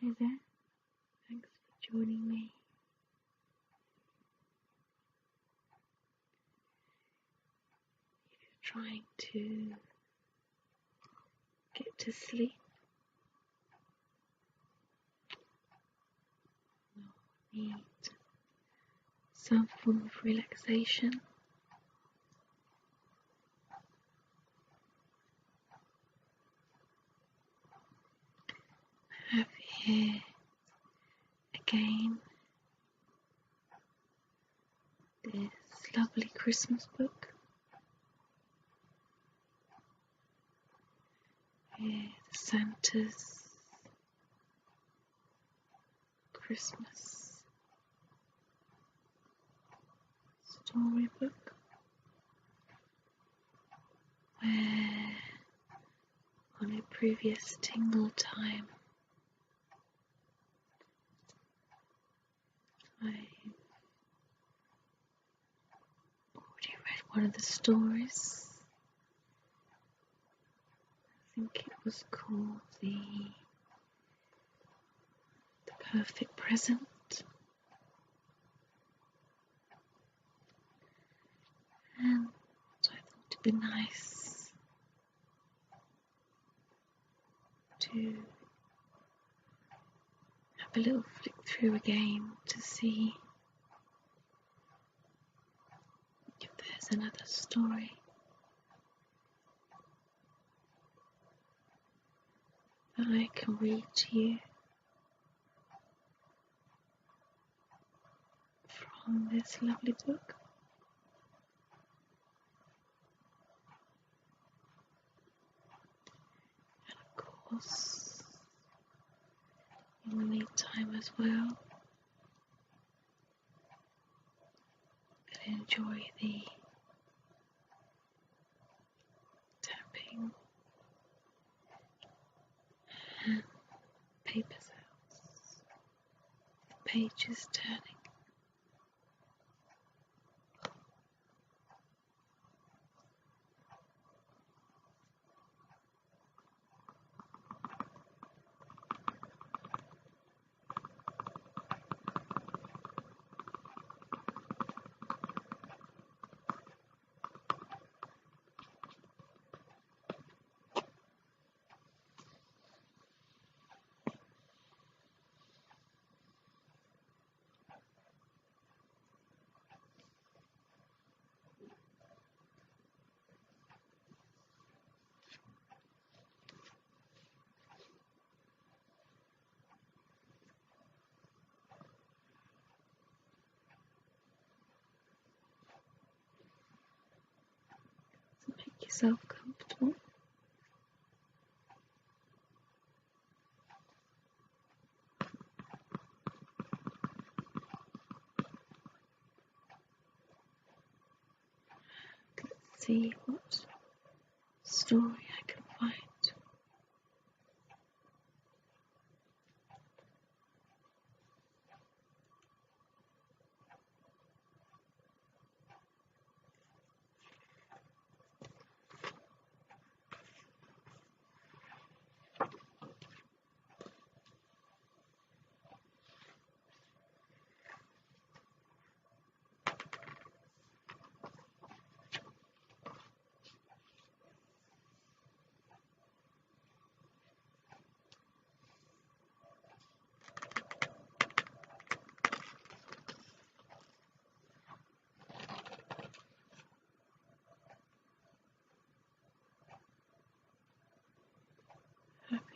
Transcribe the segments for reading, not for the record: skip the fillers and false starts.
Hi there, thanks for joining me. If you're trying to get to sleep, you'll need some form of relaxation. I have here again this lovely Christmas book with Santa's Christmas storybook, where on a previous Tingle Time I've already read one of the stories. I think it was called the Perfect Present. And I thought it'd be nice to have a little flick through again to see if there's another story that I can read to you from this lovely book. And of course, in the meantime as well, and enjoy the tapping and paper sounds, the pages turning. So make yourself comfortable. Let's see what story I can find.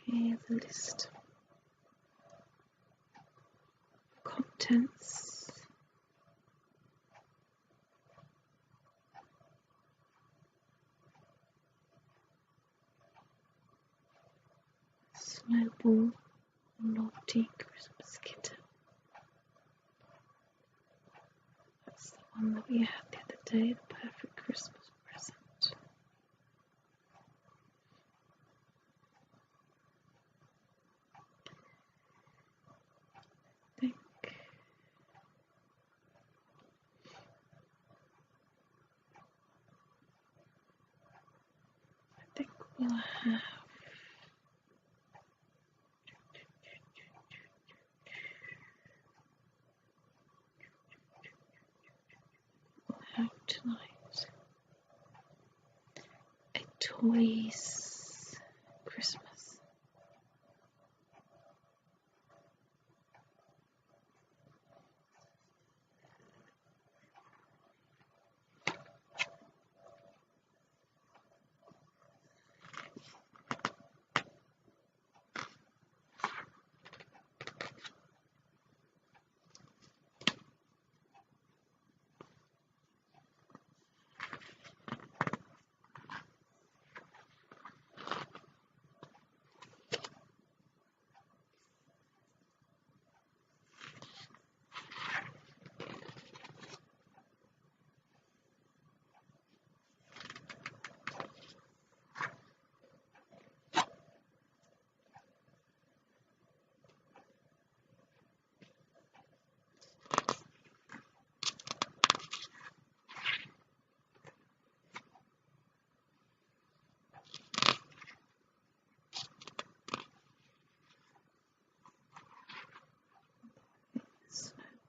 Here's a list of contents. Snowball, naughty Christmas kitten. That's the one that we had the other day, the perfect Christmas present. I think we'll have Toys Christmas.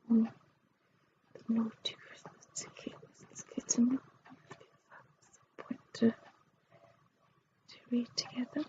The naughty Christmas ticket was this kitten. Some point to read together.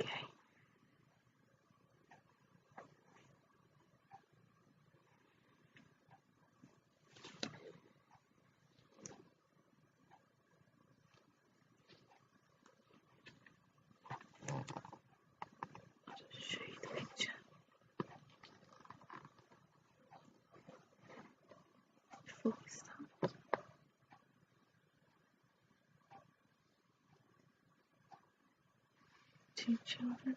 Okay. I'll just show you the picture before we start. Two children.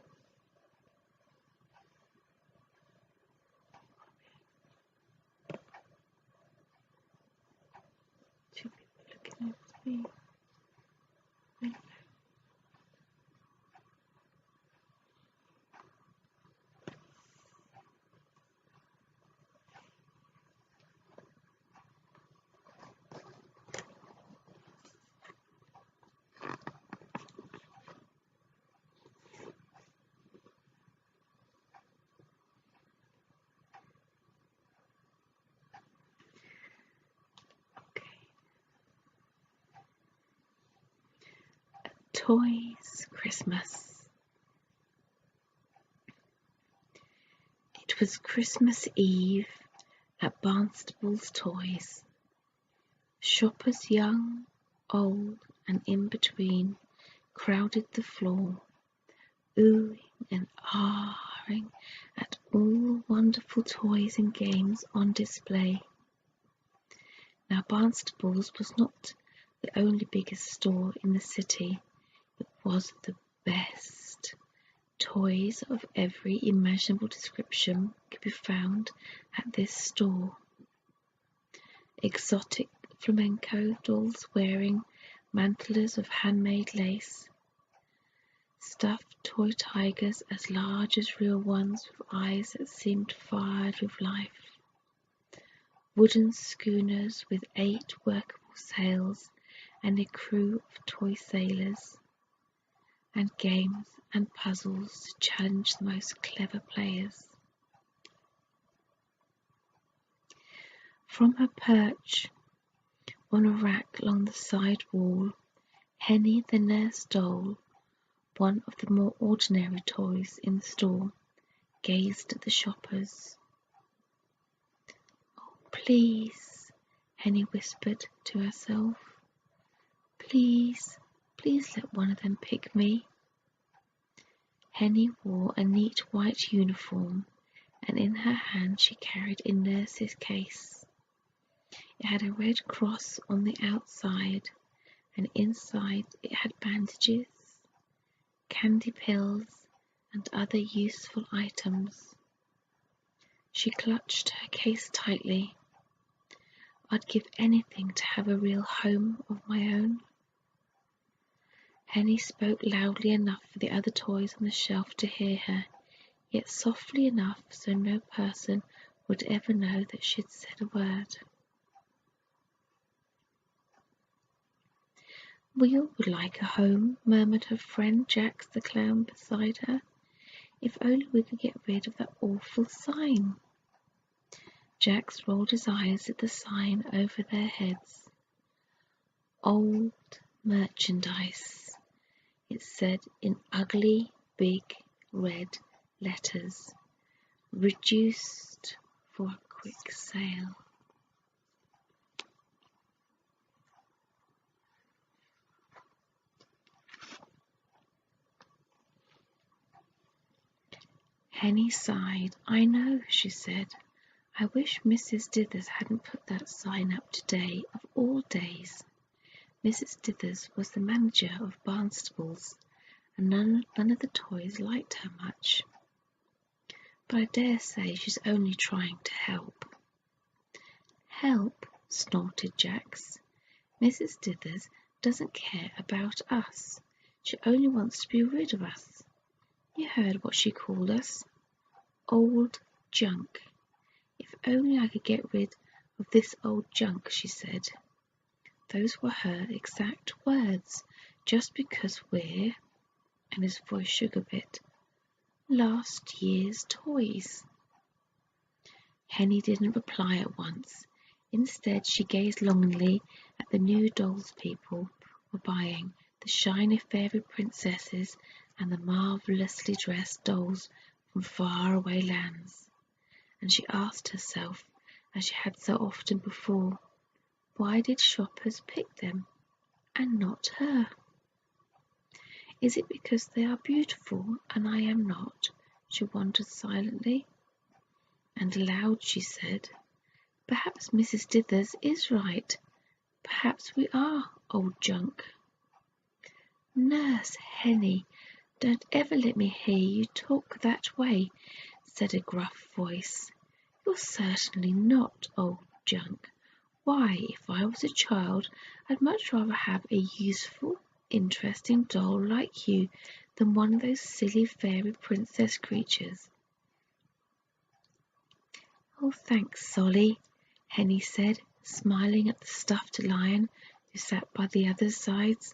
Two people looking over the window. Toys Christmas. It was Christmas Eve at Barnstable's Toys. Shoppers young, old, and in between crowded the floor, oohing and ahhing at all the wonderful toys and games on display. Now Barnstable's was not the only biggest store in the city. It was the best. Toys of every imaginable description could be found at this store. Exotic flamenco dolls wearing mantlers of handmade lace, stuffed toy tigers as large as real ones with eyes that seemed fired with life, wooden schooners with 8 workable sails and a crew of toy sailors, and games and puzzles to challenge the most clever players. From her perch On a rack along the side wall, Henny the nurse doll, one of the more ordinary toys in the store, gazed at the shoppers. "Oh, please," Henny whispered to herself. "Please, please let one of them pick me." Henny wore a neat white uniform, and in her hand she carried a nurse's case. It had a red cross on the outside, and inside it had bandages, candy pills, and other useful items. She clutched her case tightly. "I'd give anything to have a real home of my own." Henny spoke loudly enough for the other toys on the shelf to hear her, yet softly enough so no person would ever know that she'd said a word. "We all would like a home," murmured her friend Jax the clown beside her. "If only we could get rid of that awful sign." Jax rolled his eyes at the sign over their heads. "Old merchandise," it said in ugly, big, red letters. "Reduced for a quick sale." Henny sighed. "I know," she said. "I wish Mrs. Dithers hadn't put that sign up today, of all days." Mrs. Dithers was the manager of Barnstable's, and none of the toys liked her much. "But I dare say she's only trying to help." "Help?" snorted Jax. "Mrs. Dithers doesn't care about us. She only wants to be rid of us. You heard what she called us. Old junk. If only I could get rid of this old junk," she said. Those were her exact words, "just because we're," and his voice shook a bit, "last year's toys." Henny didn't reply at once. Instead, she gazed longingly at the new dolls people were buying, the shiny fairy princesses and the marvellously dressed dolls from faraway lands. And she asked herself, as she had so often before, why did shoppers pick them and not her? Is it because they are beautiful and I am not? She wondered silently. And aloud she said, "Perhaps Mrs. Dithers is right. Perhaps we are old junk." "Nurse Henny, don't ever let me hear you talk that way," said a gruff voice. "You're certainly not old junk. Why, if I was a child, I'd much rather have a useful, interesting doll like you than one of those silly fairy princess creatures." "Oh, thanks, Solly," Henny said, smiling at the stuffed lion who sat by the other sides.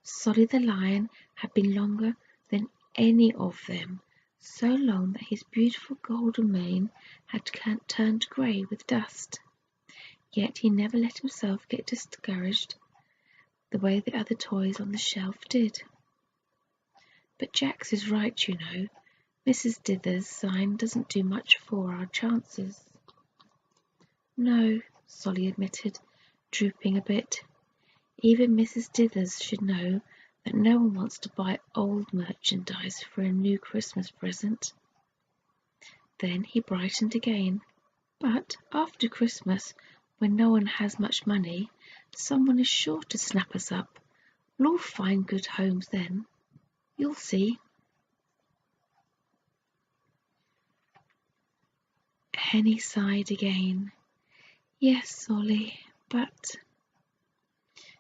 Solly the lion had been longer than any of them, so long that his beautiful golden mane had turned grey with dust. Yet he never let himself get discouraged the way the other toys on the shelf did. "But Jax is right, you know. Mrs. Dithers' sign doesn't do much for our chances." "No," Solly admitted, drooping a bit. "Even Mrs. Dithers should know that no one wants to buy old merchandise for a new Christmas present." Then he brightened again. "But after Christmas, when no one has much money, someone is sure to snap us up. We'll all find good homes then. You'll see." Henny sighed again. "Yes, Solly, but—"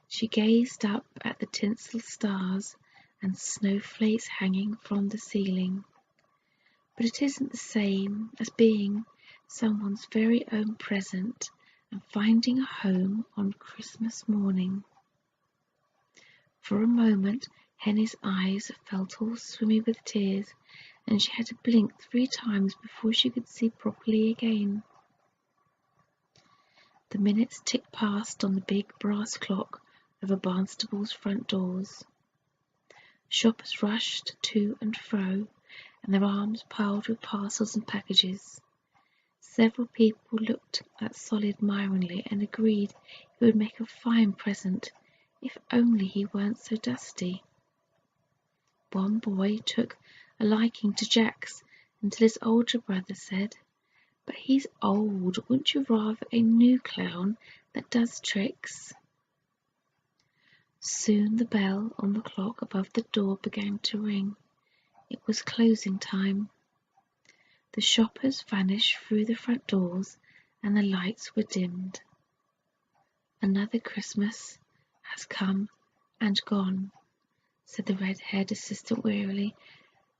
She gazed up at the tinsel stars and snowflakes hanging from the ceiling. "But it isn't the same as being someone's very own present and finding a home on Christmas morning." For a moment Henny's eyes felt all swimmy with tears, and she had to blink 3 times before she could see properly again. The minutes ticked past on the big brass clock over Barnstable's front doors. Shoppers rushed to and fro, and their arms piled with parcels and packages. Several people looked at Solly admiringly and agreed he would make a fine present, if only he weren't so dusty. One boy took a liking to Jack's until his older brother said, "But he's old, wouldn't you rather a new clown that does tricks?" Soon the bell on the clock above the door began to ring. It was closing time. The shoppers vanished through the front doors and the lights were dimmed. "Another Christmas has come and gone," said the red-haired assistant wearily.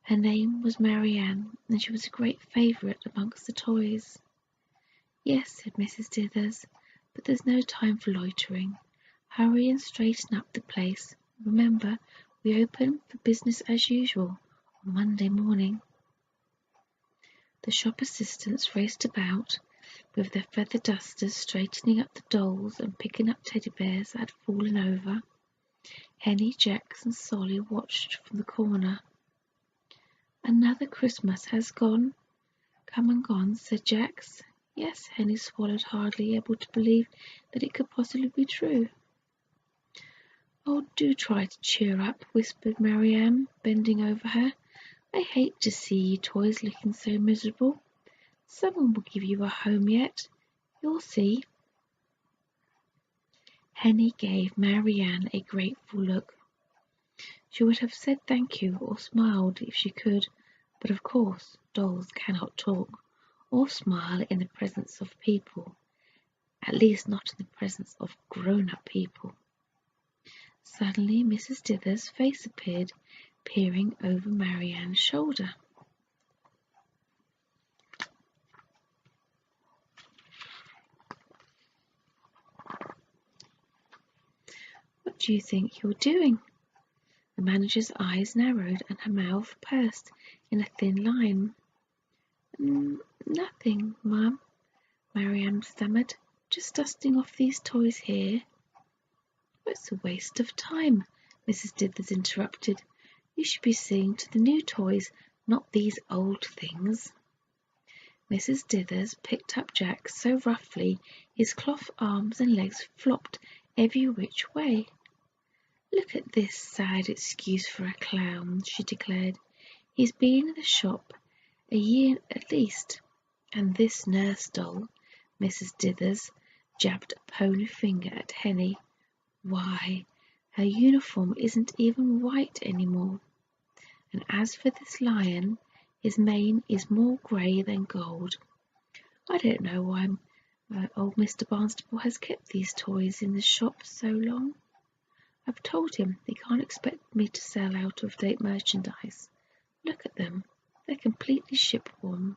Her name was Marianne, and she was a great favourite amongst the toys. "Yes," said Mrs. Dithers, "but there's no time for loitering. Hurry and straighten up the place. Remember, we open for business as usual on Monday morning." The shop assistants raced about with their feather dusters, straightening up the dolls and picking up teddy bears that had fallen over. Henny, Jax and Solly watched from the corner. "Another Christmas has come and gone," said Jax. "Yes," Henny swallowed, hardly able to believe that it could possibly be true. "Oh, do try to cheer up," whispered Marianne, bending over her. "I hate to see you toys looking so miserable. Someone will give you a home yet. You'll see." Henny gave Marianne a grateful look. She would have said thank you or smiled if she could, but of course dolls cannot talk or smile in the presence of people, at least not in the presence of grown-up people. Suddenly Mrs. Dithers' face appeared, peering over Marianne's shoulder. "What do you think you're doing?" The manager's eyes narrowed and her mouth pursed in a thin line. "Nothing, Mum," Marianne stammered. "Just dusting off these toys here." "It's a waste of time," Mrs. Dithers interrupted. "You should be seeing to the new toys, not these old things." Mrs. Dithers picked up Jack so roughly his cloth arms and legs flopped every which way. "Look at this sad excuse for a clown," she declared. "He's been in the shop a year at least. And this nurse doll," Mrs. Dithers jabbed a pony finger at Henny. "Why, her uniform isn't even white anymore. And as for this lion, his mane is more grey than gold. I don't know why old Mr. Barnstable has kept these toys in the shop so long. I've told him he can't expect me to sell out-of-date merchandise. Look at them, they're completely shipworn."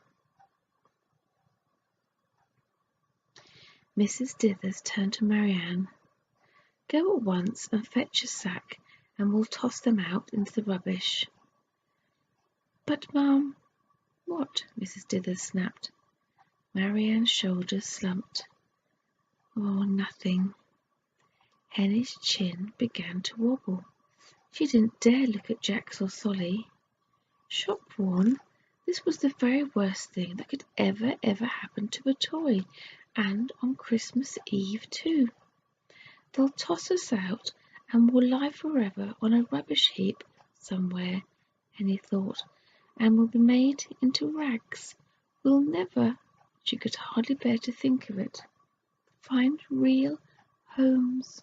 Mrs. Dithers turned to Marianne. "Go at once and fetch a sack, and we'll toss them out into the rubbish." "But, Mum—" "What?" Mrs. Dithers snapped. Marianne's shoulders slumped. "Oh, nothing." Henny's chin began to wobble. She didn't dare look at Jax or Solly. Shop-worn? This was the very worst thing that could ever happen to a toy, and on Christmas Eve too. "They'll toss us out and we'll lie forever on a rubbish heap somewhere," Henny thought, "and we'll be made into rags. We'll never," she could hardly bear to think of it, "find real homes.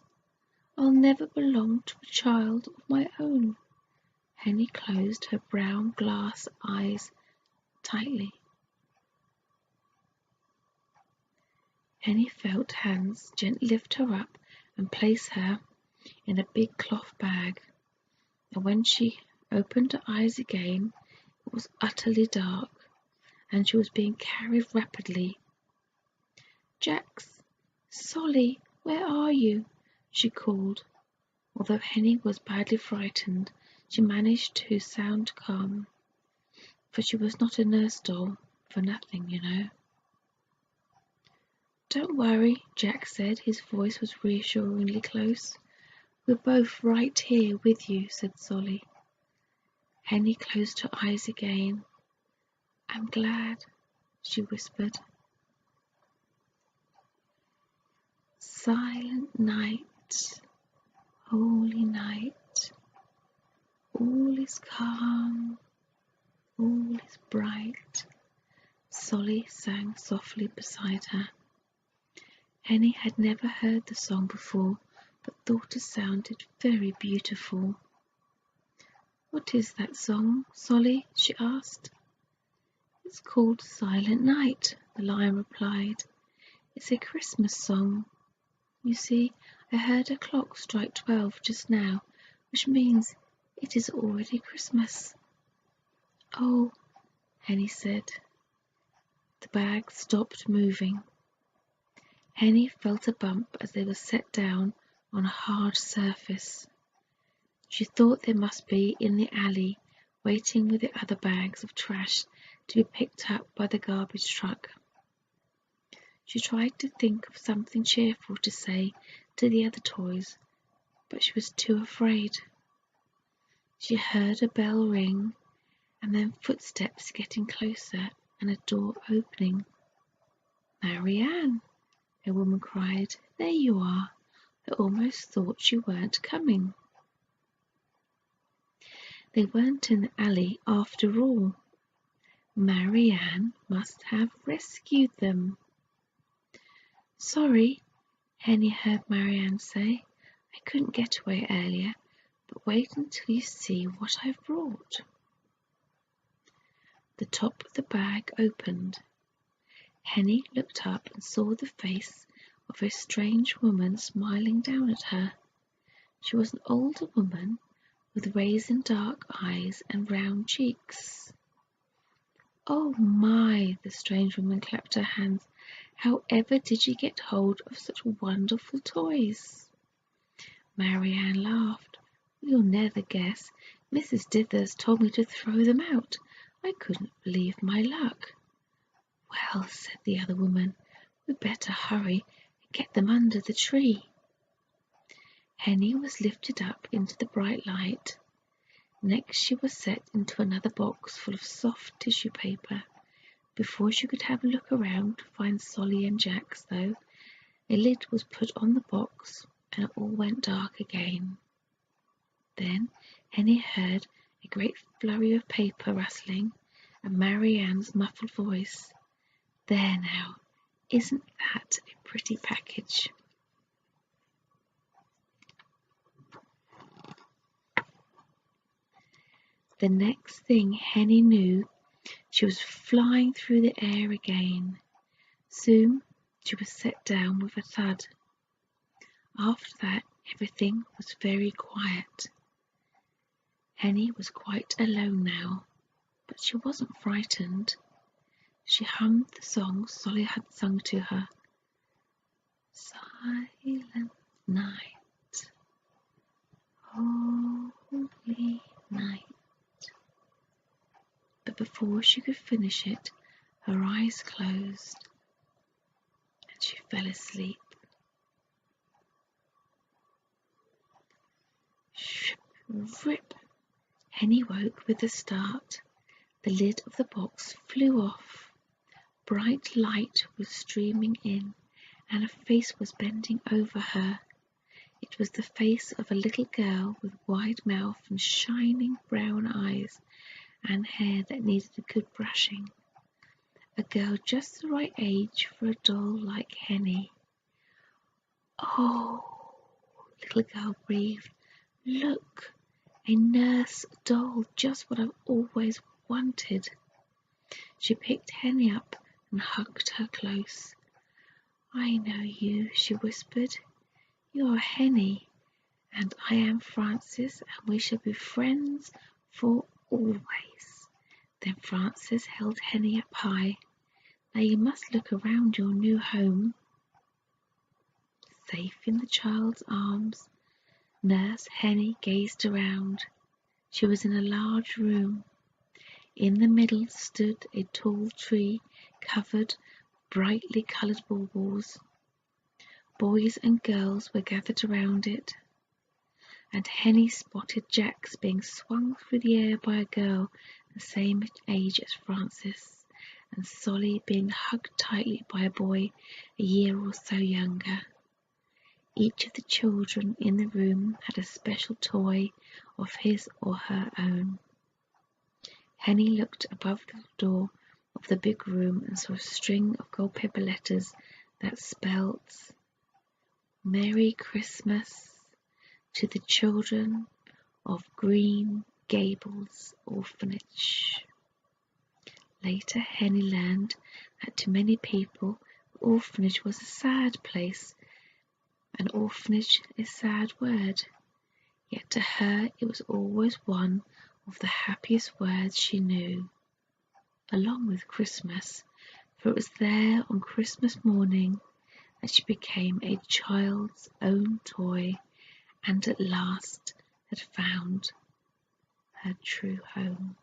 I'll never belong to a child of my own." Henny closed her brown glass eyes tightly. Henny felt hands gently lift her up and place her in a big cloth bag, and when she opened her eyes again, it was utterly dark, and she was being carried rapidly. "Jax, Solly, where are you?" she called. Although Henny was badly frightened, she managed to sound calm, for she was not a nurse doll for nothing, you know. Don't worry, Jack said. His voice was reassuringly close. We're both right here with you, said Solly. Henny closed her eyes again. I'm glad, she whispered. Silent night, holy night, all is calm, all is bright, Solly sang softly beside her. Henny had never heard the song before, but thought it sounded very beautiful. What is that song, Solly? She asked. It's called Silent Night, the lion replied. It's a Christmas song. You see, I heard a clock strike 12 just now, which means it is already Christmas. Oh, Henny said. The bag stopped moving. Henny felt a bump as they were set down on a hard surface. She thought they must be in the alley, waiting with the other bags of trash to be picked up by the garbage truck. She tried to think of something cheerful to say to the other toys, but she was too afraid. She heard a bell ring, and then footsteps getting closer and a door opening. Marianne, a woman cried, there you are. I almost thought you weren't coming. They weren't in the alley after all. Marianne must have rescued them. Sorry, Henny heard Marianne say. I couldn't get away earlier, but wait until you see what I've brought. The top of the bag opened. Henny looked up and saw the face of a strange woman smiling down at her. She was an older woman with raisin dark eyes and round cheeks. Oh my, the strange woman clapped her hands. However did you get hold of such wonderful toys? Marianne laughed. You'll never guess. Mrs. Dithers told me to throw them out. I couldn't believe my luck. Well, said the other woman, we'd better hurry and get them under the tree. Henny was lifted up into the bright light. Next she was set into another box full of soft tissue paper. Before she could have a look around to find Solly and Jack's, though, a lid was put on the box and it all went dark again. Then Henny heard a great flurry of paper rustling and Marianne's muffled voice. There now, isn't that a pretty package? The next thing Henny knew, she was flying through the air again. Soon she was set down with a thud. After that, everything was very quiet. Henny was quite alone now, but she wasn't frightened. She hummed the song Solly had sung to her. Silent night, holy night. But before she could finish it, her eyes closed and she fell asleep. Rip! Henny woke with a start. The lid of the box flew off. Bright light was streaming in, and a face was bending over her. It was the face of a little girl with wide mouth and shining brown eyes and hair that needed a good brushing. A girl just the right age for a doll like Henny. Oh, little girl breathed. Look, a nurse doll, just what I've always wanted. She picked Henny up and hugged her close. I know you, she whispered. You're Henny, and I am Frances, and we shall be friends for always. Then Frances held Henny up high. Now you must look around your new home. Safe in the child's arms, Nurse Henny gazed around. She was in a large room. In the middle stood a tall tree covered with brightly coloured baubles. Boys and girls were gathered around it, and Henny spotted Jax being swung through the air by a girl the same age as Francis, and Solly being hugged tightly by a boy a year or so younger. Each of the children in the room had a special toy of his or her own. Henny looked above the door of the big room and saw a string of gold paper letters that spelled Merry Christmas to the children of Green Gables Orphanage. Later, Henny learned that to many people, the orphanage was a sad place. An orphanage is a sad word, yet to her it was always one of the happiest words she knew, along with Christmas, for it was there on Christmas morning that she became a child's own toy and at last had found her true home.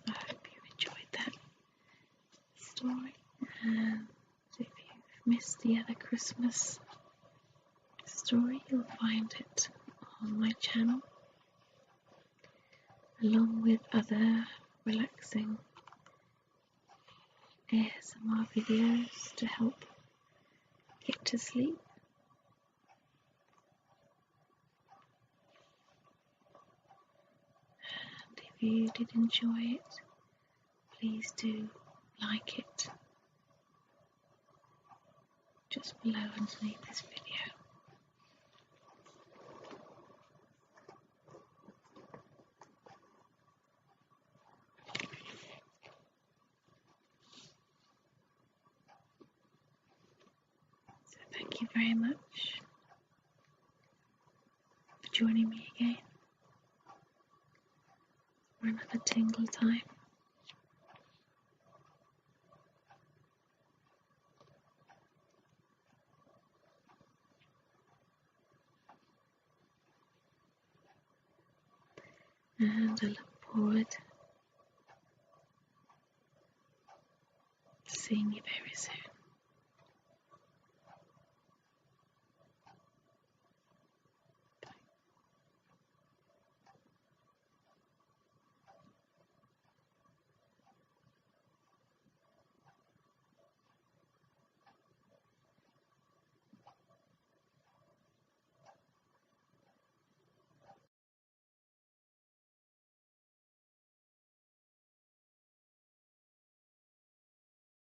I hope you enjoyed that story, and if you've missed the other Christmas story, you'll find it on my channel, along with other relaxing ASMR videos to help get to sleep. And if you did enjoy it, please do like it just below underneath this video. So thank you very much for joining me again for another Tingle Time. And I look forward to seeing you very soon.